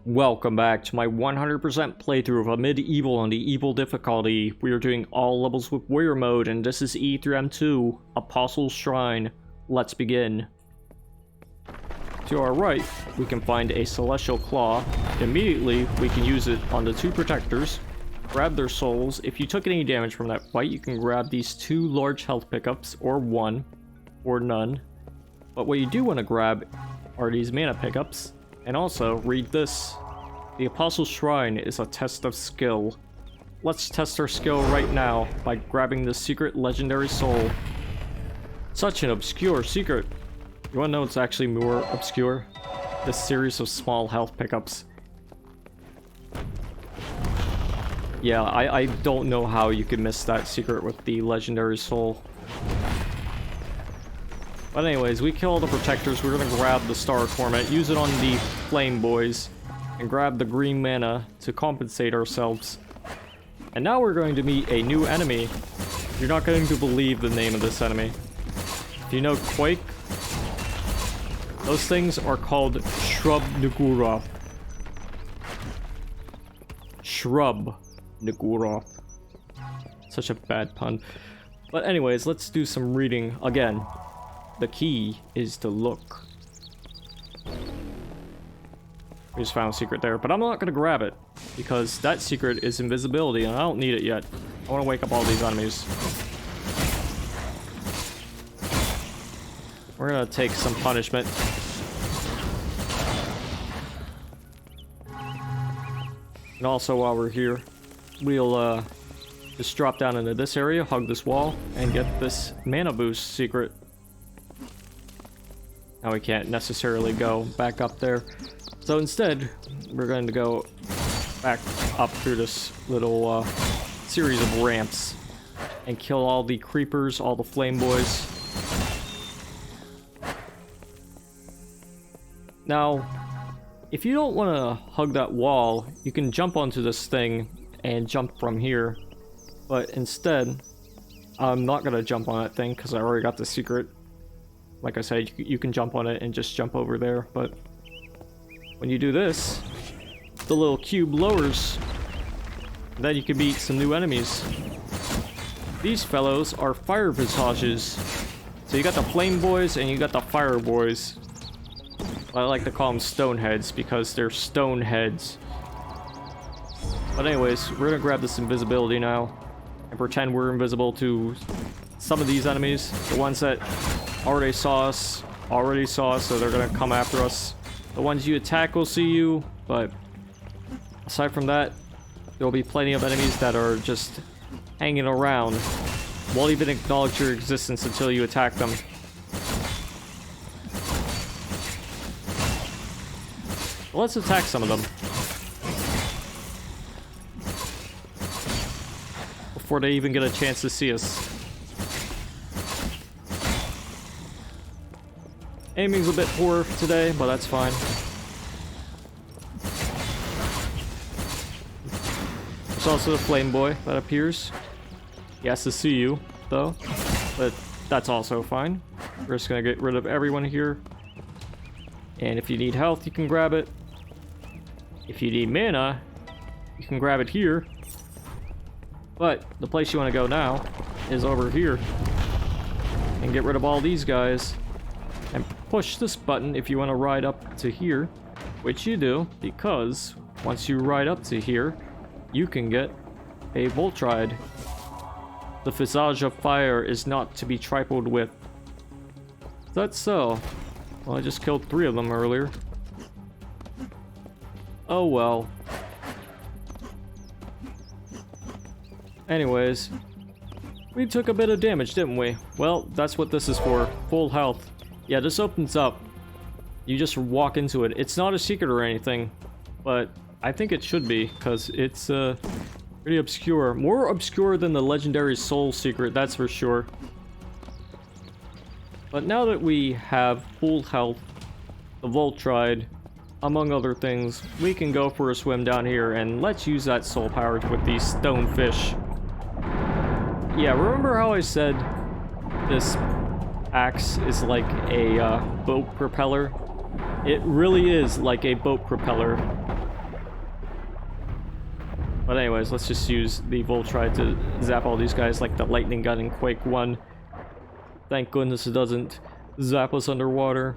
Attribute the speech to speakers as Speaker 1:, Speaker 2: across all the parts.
Speaker 1: Welcome back to my 100% playthrough of a medieval on the evil difficulty. We are doing all levels with warrior mode, and this is E3M2, Apostle's Shrine. Let's begin. To our right, we can find a Celestial Claw. Immediately, we can use it on the two protectors, grab their souls. If you took any damage from that fight, you can grab these two large health pickups, or one, or none. But what you do want to grab are these mana pickups. And also, read this. The Apostle's Shrine is a test of skill. Let's test our skill right now by grabbing the secret legendary soul. Such an obscure secret. You wanna know what's actually more obscure? This series of small health pickups. Yeah, I don't know how you could miss that secret with the legendary soul. But anyways, we kill all the protectors. We're gonna grab the Star Torment, use it on the Flame Boys, and grab the green mana to compensate ourselves. And now we're going to meet a new enemy. You're not going to believe the name of this enemy. If you know Quake, those things are called Shrub Nagurath. Shrub Nagurath. Such a bad pun. But anyways, let's do some reading again. The key is to look. We just found a secret there, but I'm not going to grab it because that secret is invisibility and I don't need it yet. I want to wake up all these enemies. We're going to take some punishment. And also while we're here, we'll just drop down into this area, hug this wall, and get this mana boost secret. Now we can't necessarily go back up there. So instead, we're going to go back up through this little series of ramps and kill all the creepers, all the flame boys. Now, if you don't want to hug that wall, you can jump onto this thing and jump from here. But instead, I'm not going to jump on that thing because I already got the secret. Like I said, you can jump on it and just jump over there, but when you do this, the little cube lowers. Then you can beat some new enemies. These fellows are fire visages. So you got the flame boys and you got the fire boys. I like to call them stone heads because they're stone heads. But anyways, we're gonna grab this invisibility now and pretend we're invisible to some of these enemies. The ones that already saw us, so they're gonna come after us. The ones you attack will see you, but aside from that, there'll be plenty of enemies that are just hanging around. Won't even acknowledge your existence until you attack them. Well, let's attack some of them before they even get a chance to see us. Aiming's a bit poor today, but that's fine. There's also the flame boy that appears. He has to see you, though, but that's also fine. We're just gonna get rid of everyone here. And if you need health, you can grab it. If you need mana, you can grab it here. But the place you want to go now is over here. And get rid of all these guys. And push this button if you want to ride up to here, which you do, because once you ride up to here, you can get a Voltride. The Visage of Fire is not to be trifled with. That's so. Well, I just killed 3 of them earlier. Oh well. Anyways, we took a bit of damage, didn't we? Well, that's what this is for. Full health. Yeah, this opens up. You just walk into it. It's not a secret or anything, but I think it should be, because it's pretty obscure. More obscure than the legendary soul secret, that's for sure. But now that we have full health, the Voltride, among other things, we can go for a swim down here, and let's use that soul power with these stone fish. Yeah, remember how I said this axe is like a boat propeller? It really is like a boat propeller. But anyways, let's just use the Voltride to zap all these guys like the lightning gun in Quake 1. Thank goodness it doesn't zap us underwater.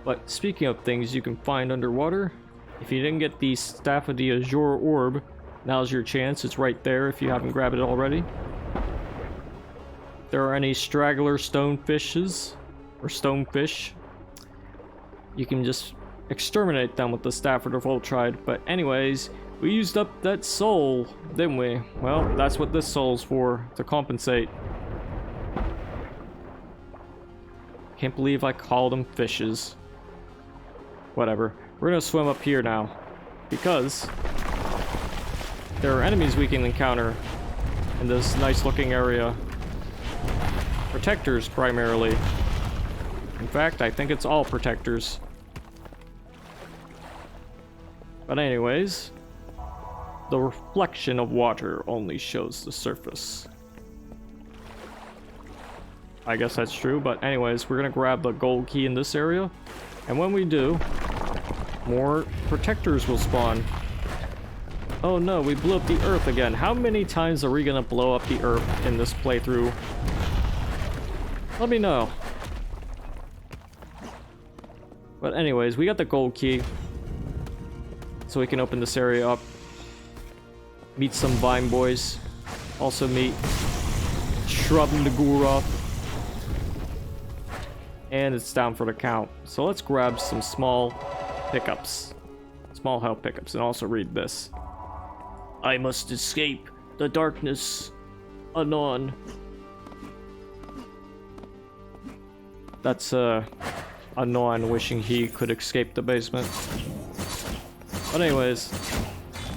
Speaker 1: But speaking of things you can find underwater, if you didn't get the Staff of the Azure Orb, now's your chance. It's right there if you haven't grabbed it already. If there are any straggler stonefishes, or stonefish, you can just exterminate them with the Staff or the Voltride. But anyways, we used up that soul, didn't we? Well, that's what this soul's for, to compensate. Can't believe I called them fishes. Whatever. We're gonna swim up here now, because there are enemies we can encounter in this nice looking area. Protectors, primarily. In fact, I think it's all protectors. But anyways, the reflection of water only shows the surface. I guess that's true, but anyways, we're gonna grab the gold key in this area, and when we do, more protectors will spawn. Oh no, we blew up the earth again. How many times are we gonna blow up the earth in this playthrough? Let me know. But anyways, we got the gold key, so we can open this area up. Meet some Vine Boys. Also meet Shrub Nagura. And it's down for the count. So let's grab some small pickups. Small health pickups, and also read this. I must escape the darkness anon. That's Anon wishing he could escape the basement. But anyways,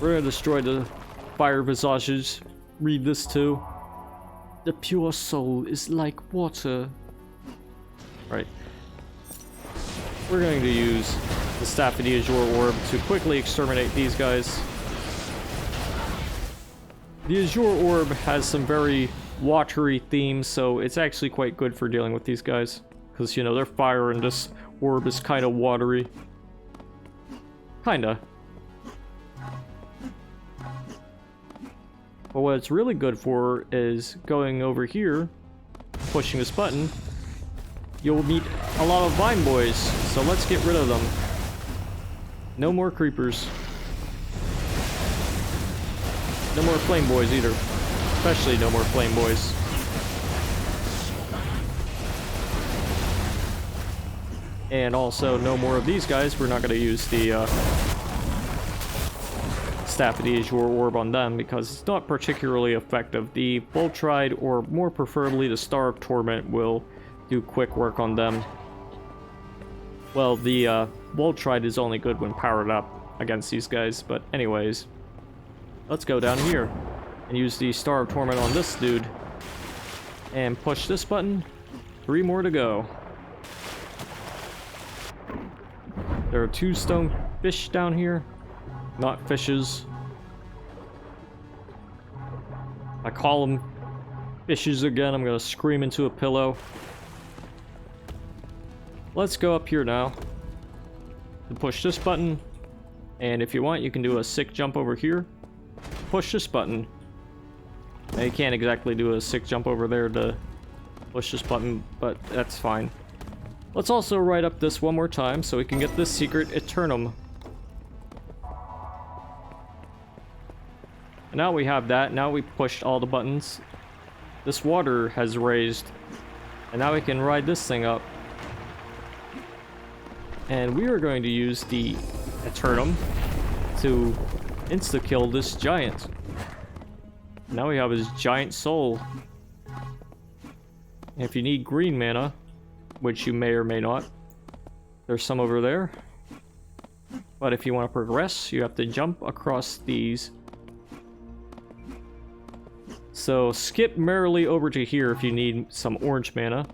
Speaker 1: we're gonna destroy the fire visages. Read this too. The pure soul is like water. Right. We're going to use the Staff of the Azure Orb to quickly exterminate these guys. The Azure Orb has some very watery themes, so it's actually quite good for dealing with these guys. Because, you know, they're fire and this orb is kind of watery. Kinda. But what it's really good for is going over here, pushing this button. You'll meet a lot of Vine Boys, so let's get rid of them. No more creepers. No more Flame Boys either. Especially no more Flame Boys. And also no more of these guys. We're not going to use the Staff of the Azure Orb on them because it's not particularly effective. The Voltride, or more preferably the Star of Torment, will do quick work on them. Well, the Voltride is only good when powered up against these guys, but anyways, let's go down here and use the Star of Torment on this dude and push this button. 3 more to go. There are 2 stone fish down here, not fishes. I call them fishes again. I'm gonna scream into a pillow. Let's go up here now and push this button, and if you want you can do a sick jump over here. Push this button. Now, you can't exactly do a sick jump over there to push this button, but that's fine. Let's also write up this one more time so we can get this secret Eternum. And now we have that. Now we pushed all the buttons. This water has raised, and now we can ride this thing up. And we are going to use the Eternum to insta-kill this giant. Now we have his giant soul. And if you need green mana, which you may or may not, there's some over there. But if you want to progress, you have to jump across these. So skip merrily over to here if you need some orange mana.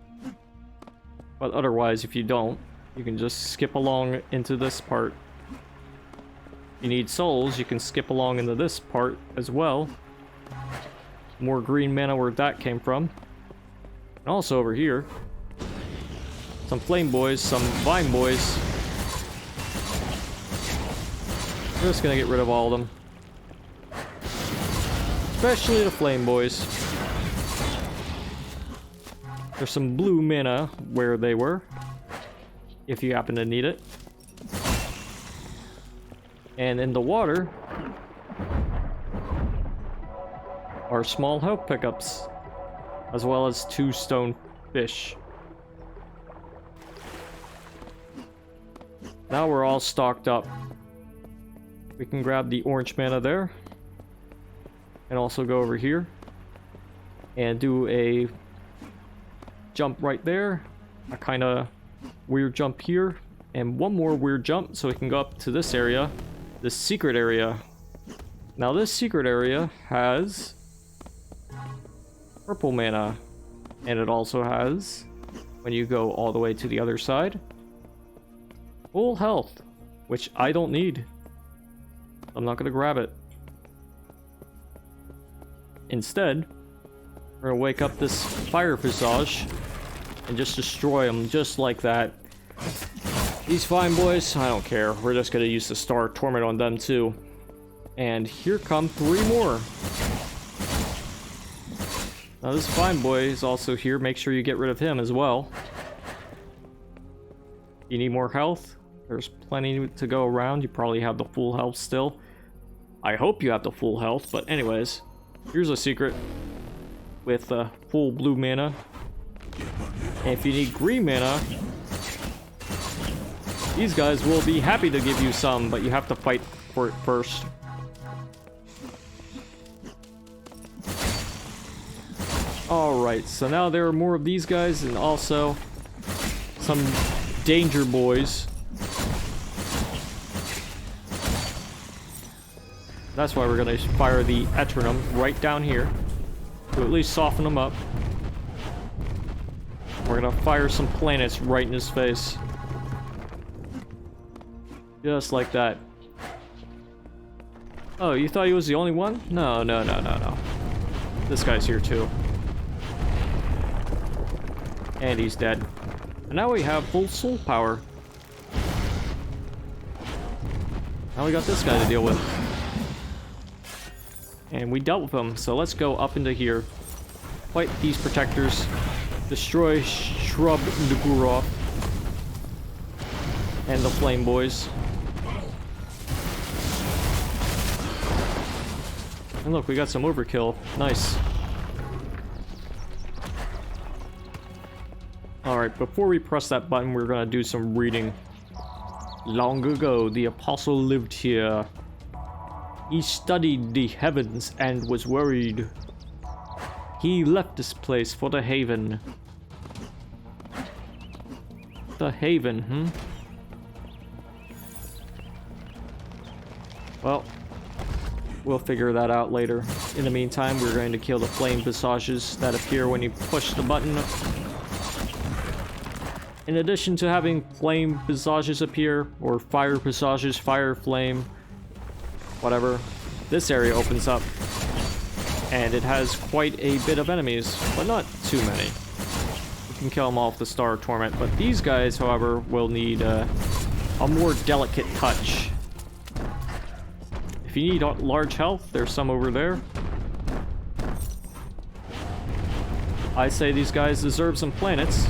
Speaker 1: But otherwise, if you don't, you can just skip along into this part. If you need souls, you can skip along into this part as well. More green mana where that came from. And also over here, some Flame Boys, some Vine Boys. We're just gonna get rid of all of them. Especially the flame boys. There's some blue mana where they were, if you happen to need it. And in the water are small health pickups, as well as 2 stone fish. Now we're all stocked up. We can grab the orange mana there, and also go over here and do a jump right there, a kind of weird jump here, and one more weird jump so we can go up to this area, this secret area. Now this secret area has purple mana, and it also has, when you go all the way to the other side, full health, which I don't need. I'm not gonna grab it. Instead, we're gonna wake up this fire visage and just destroy them just like that. These fine boys, I don't care. We're just gonna use the Star Torment on them too. And here come 3 more. Now this fine boy is also here. Make sure you get rid of him as well. You need more health? There's plenty to go around. You probably have the full health still. I hope you have the full health, but anyways. Here's a secret with full blue mana. And if you need green mana, these guys will be happy to give you some, but you have to fight for it first. Alright, so now there are more of these guys and also some danger boys. That's why we're gonna fire the E3M right down here to at least soften them up. We're gonna fire some planets right in his face. Just like that. Oh, you thought he was the only one? No. This guy's here too. And he's dead. And now we have full soul power. Now we got this guy to deal with. And we dealt with him, so let's go up into here. Fight these protectors. Destroy Shrub Nagurov. And the flame boys. And look, we got some overkill. Nice. Alright, before we press that button, we're gonna do some reading. Long ago, the apostle lived here. He studied the heavens and was worried. He left this place for the haven. The haven, Well, we'll figure that out later. In the meantime, we're going to kill the flame visages that appear when you push the button. In addition to having flame visages appear, or fire visages, fire flame, whatever, this area opens up and it has quite a bit of enemies, but not too many. You can kill them all with the Star Torment, but these guys, however, will need a more delicate touch. If you need large health, there's some over there. I say these guys deserve some planets.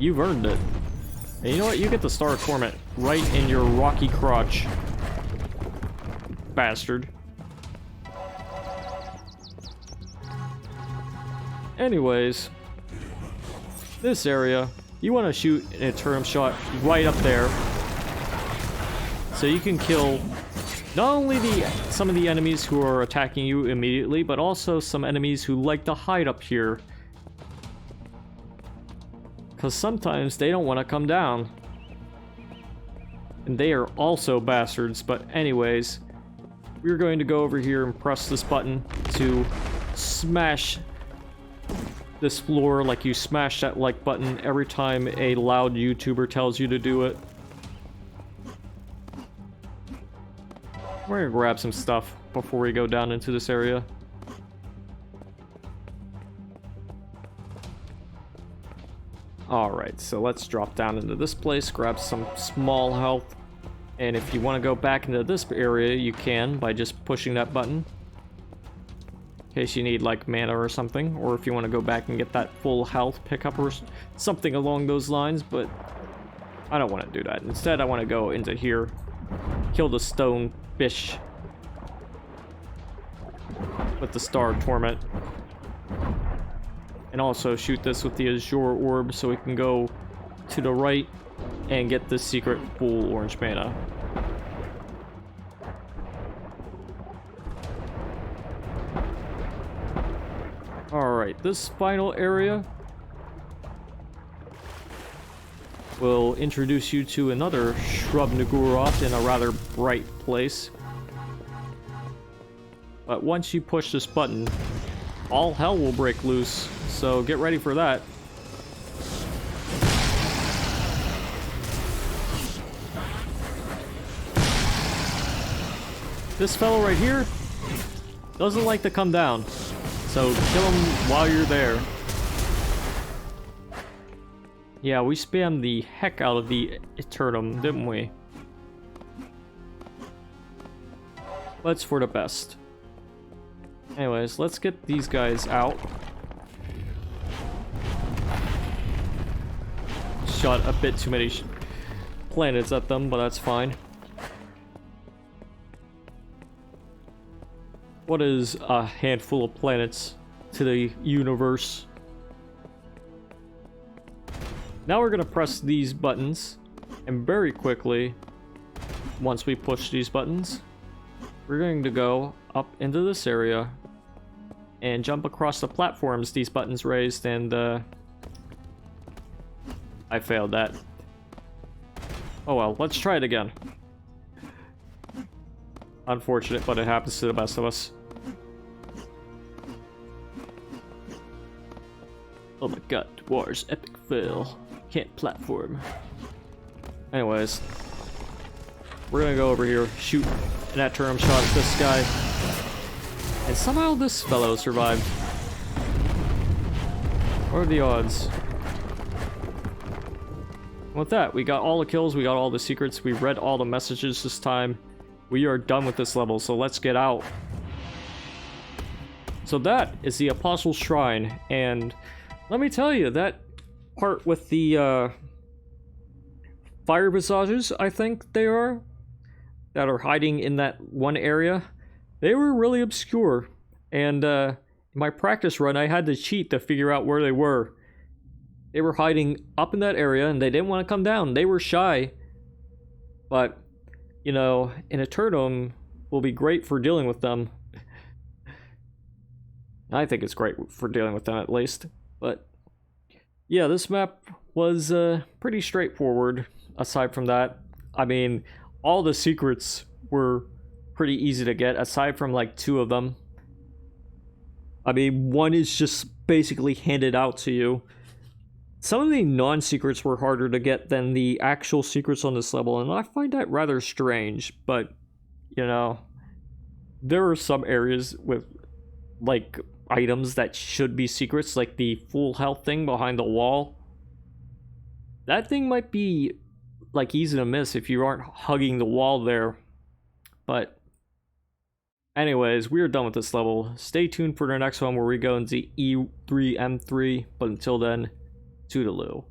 Speaker 1: You've earned it. And you know what? You get the Star Torment right in your rocky crotch. Bastard. Anyways, this area, you want to shoot an E3M shot right up there, so you can kill not only some of the enemies who are attacking you immediately, but also some enemies who like to hide up here. Because sometimes they don't want to come down. And they are also bastards, but anyways, we're going to go over here and press this button to smash this floor like you smash that like button every time a loud YouTuber tells you to do it. We're gonna grab some stuff before we go down into this area. Alright, so let's drop down into this place, grab some small health. And if you want to go back into this area, you can by just pushing that button. In case you need like mana or something, or if you want to go back and get that full health pickup or something along those lines, but I don't want to do that. Instead, I want to go into here, kill the stone fish with the Star Torment, and also shoot this with the Azure Orb so we can go to the right and get the secret full orange mana. Alright, this final area will introduce you to another Shrub Nagurath in a rather bright place. But once you push this button, all hell will break loose, so get ready for that. This fellow right here doesn't like to come down, so kill him while you're there. Yeah, we spammed the heck out of the E3M, didn't we? But it's for the best. Anyways, let's get these guys out. Shot a bit too many planets at them, but that's fine. What is a handful of planets to the universe? Now we're gonna press these buttons, and very quickly, once we push these buttons, we're going to go up into this area and jump across the platforms these buttons raised, and I failed that. Oh well, let's try it again. Unfortunate, but it happens to the best of us. Oh my god, Dwar's epic fail. Can't platform. Anyways, we're gonna go over here, shoot an E3M shot at this guy. And somehow this fellow survived. What are the odds? With that, we got all the kills, we got all the secrets, we read all the messages this time. We are done with this level, so let's get out. So that is the Apostle's Shrine, and let me tell you, that part with the fire visages, I think they are, that are hiding in that one area, they were really obscure. And in my practice run, I had to cheat to figure out where they were. They were hiding up in that area, and they didn't want to come down. They were shy. But, you know, an E3M will be great for dealing with them. I think it's great for dealing with them, at least. But yeah, this map was pretty straightforward. Aside from that, I mean, all the secrets were pretty easy to get, aside from like 2 of them. I mean, one is just basically handed out to you. Some of the non-secrets were harder to get than the actual secrets on this level, and I find that rather strange, but, you know, there are some areas with, like, items that should be secrets, like the full health thing behind the wall. That thing might be, like, easy to miss if you aren't hugging the wall there. But anyways, we are done with this level. Stay tuned for the next one where we go into E3M2, but until then, toodaloo.